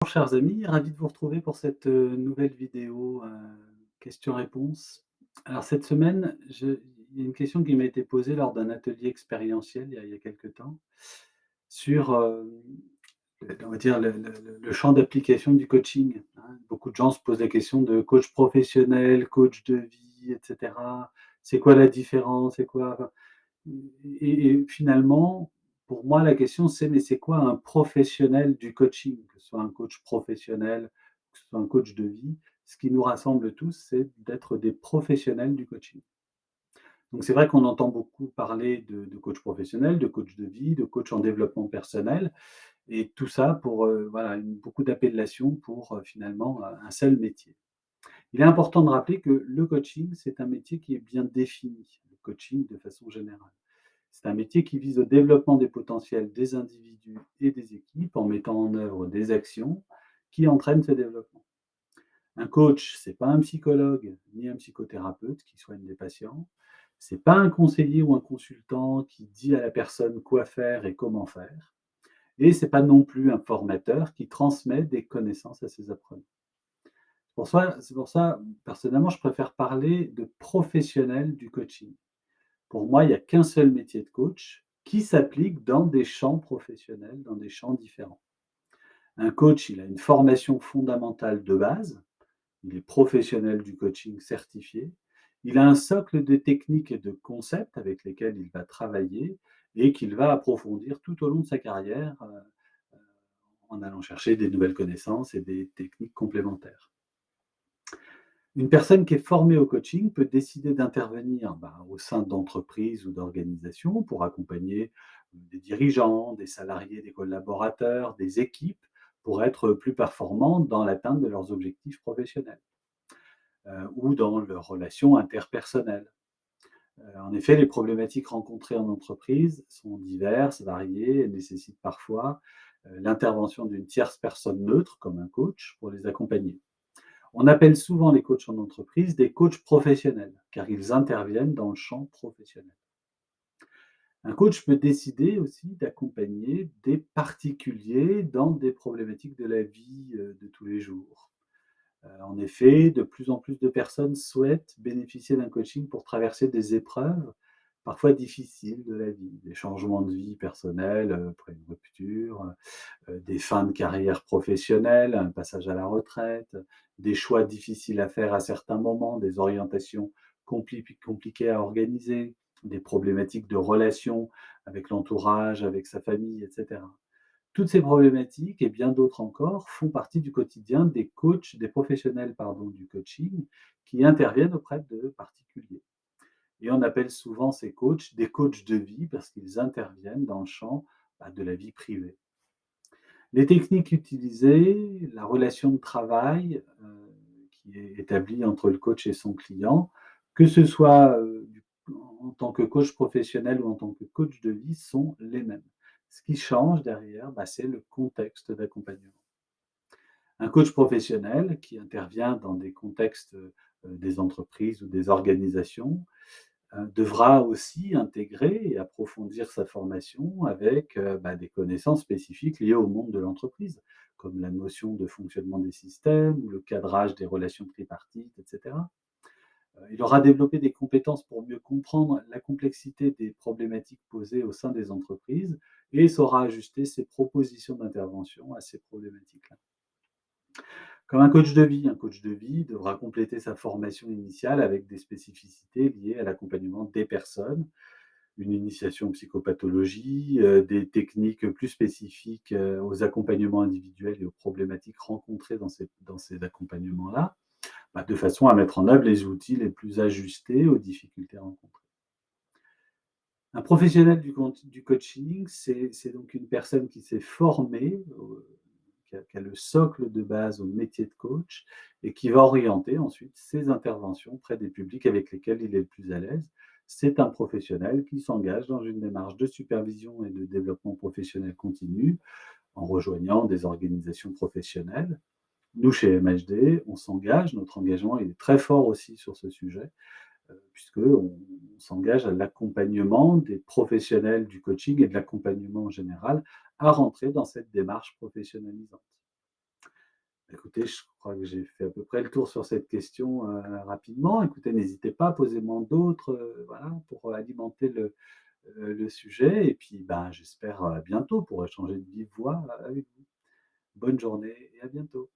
Bonjour chers amis, ravi de vous retrouver pour cette, nouvelle vidéo, questions-réponses. Alors cette semaine, il y a une question qui m'a été posée lors d'un atelier expérientiel il y a quelque temps sur, on va dire le champ d'application du coaching, hein. Beaucoup de gens se posent la question de coach professionnel, coach de vie et cetera. C'est quoi la différence? C'est quoi enfin, et finalement, pour moi, la question c'est: mais c'est quoi un professionnel du coaching? Que ce soit un coach professionnel, que ce soit un coach de vie, ce qui nous rassemble tous, c'est d'être des professionnels du coaching. Donc c'est vrai qu'on entend beaucoup parler de coach professionnel, de coach de vie, de coach en développement personnel et tout ça pour, voilà, beaucoup d'appellations pour, finalement, un seul métier. Il est important de rappeler que le coaching, c'est un métier qui est bien défini, le coaching de façon générale. C'est un métier qui vise au développement des potentiels des individus et des équipes en mettant en œuvre des actions qui entraînent ce développement. Un coach, c'est pas un psychologue ni un psychothérapeute qui soigne des patients. C'est pas un conseiller ou un consultant qui dit à la personne quoi faire et comment faire. Et c'est pas non plus un formateur qui transmet des connaissances à ses apprenants. C'est pour ça, personnellement, je préfère parler de professionnels du coaching. Pour moi, il n'y a qu'un seul métier de coach qui s'applique dans des champs professionnels, dans des champs différents. Un coach, il a une formation fondamentale de base, il est professionnel du coaching certifié, il a un socle de techniques et de concepts avec lesquels il va travailler et qu'il va approfondir tout au long de sa carrière en allant chercher des nouvelles connaissances et des techniques complémentaires. Une personne qui est formée au coaching peut décider d'intervenir au sein d'entreprises ou d'organisations pour accompagner des dirigeants, des salariés, des collaborateurs, des équipes pour être plus performants dans l'atteinte de leurs objectifs professionnels ou dans leurs relations interpersonnelles. En effet, les problématiques rencontrées en entreprise sont diverses, variées et nécessitent parfois l'intervention d'une tierce personne neutre, comme un coach, pour les accompagner. On appelle souvent les coachs en entreprise des coachs professionnels, car ils interviennent dans le champ professionnel. Un coach peut décider aussi d'accompagner des particuliers dans des problématiques de la vie de tous les jours. En effet, de plus en plus de personnes souhaitent bénéficier d'un coaching pour traverser des épreuves parfois difficiles de la vie, des changements de vie personnels après une rupture, des fins de carrière professionnelle, un passage à la retraite, des choix difficiles à faire à certains moments, des orientations compliquées à organiser, des problématiques de relations avec l'entourage, avec sa famille, et cetera. Toutes ces problématiques et bien d'autres encore font partie du quotidien des coachs, des professionnels pardon, du coaching qui interviennent auprès de particuliers. Et on appelle souvent ces coachs des coachs de vie parce qu'ils interviennent dans le champ de la vie privée. Les techniques utilisées, la relation de travail, qui est établie entre le coach et son client, que ce soit, en tant que coach professionnel ou en tant que coach de vie, sont les mêmes. Ce qui change derrière, c'est le contexte d'accompagnement. Un coach professionnel qui intervient dans des contextes, des entreprises ou des organisations, devra aussi intégrer et approfondir sa formation avec, des connaissances spécifiques liées au monde de l'entreprise, comme la notion de fonctionnement des systèmes ou le cadrage des relations tripartites et cetera. Il aura développé des compétences pour mieux comprendre la complexité des problématiques posées au sein des entreprises et saura ajuster ses propositions d'intervention à ces problématiques-là. Comme un coach de vie devra compléter sa formation initiale avec des spécificités liées à l'accompagnement des personnes, une initiation en psychopathologie, des techniques plus spécifiques, aux accompagnements individuels et aux problématiques rencontrées dans ces accompagnements-là, de façon à mettre en œuvre les outils les plus ajustés aux difficultés rencontrées. Un professionnel du coaching, c'est donc une personne qui s'est formée, qui a le socle de base au métier de coach et qui va orienter ensuite ses interventions auprès des publics avec lesquels il est le plus à l'aise. C'est un professionnel qui s'engage dans une démarche de supervision et de développement professionnel continu en rejoignant des organisations professionnelles. Nous, chez MHD, on s'engage, notre engagement il est très fort aussi sur ce sujet, puisqu'on s'engage à l'accompagnement des professionnels du coaching et de l'accompagnement en général à rentrer dans cette démarche professionnalisante. Écoutez, je crois que j'ai fait à peu près le tour sur cette question, rapidement. Écoutez, n'hésitez pas, posez-moi d'autres, voilà, pour alimenter le sujet et puis, ben, j'espère à bientôt pour échanger de vive voix avec vous. Bonne journée et à bientôt.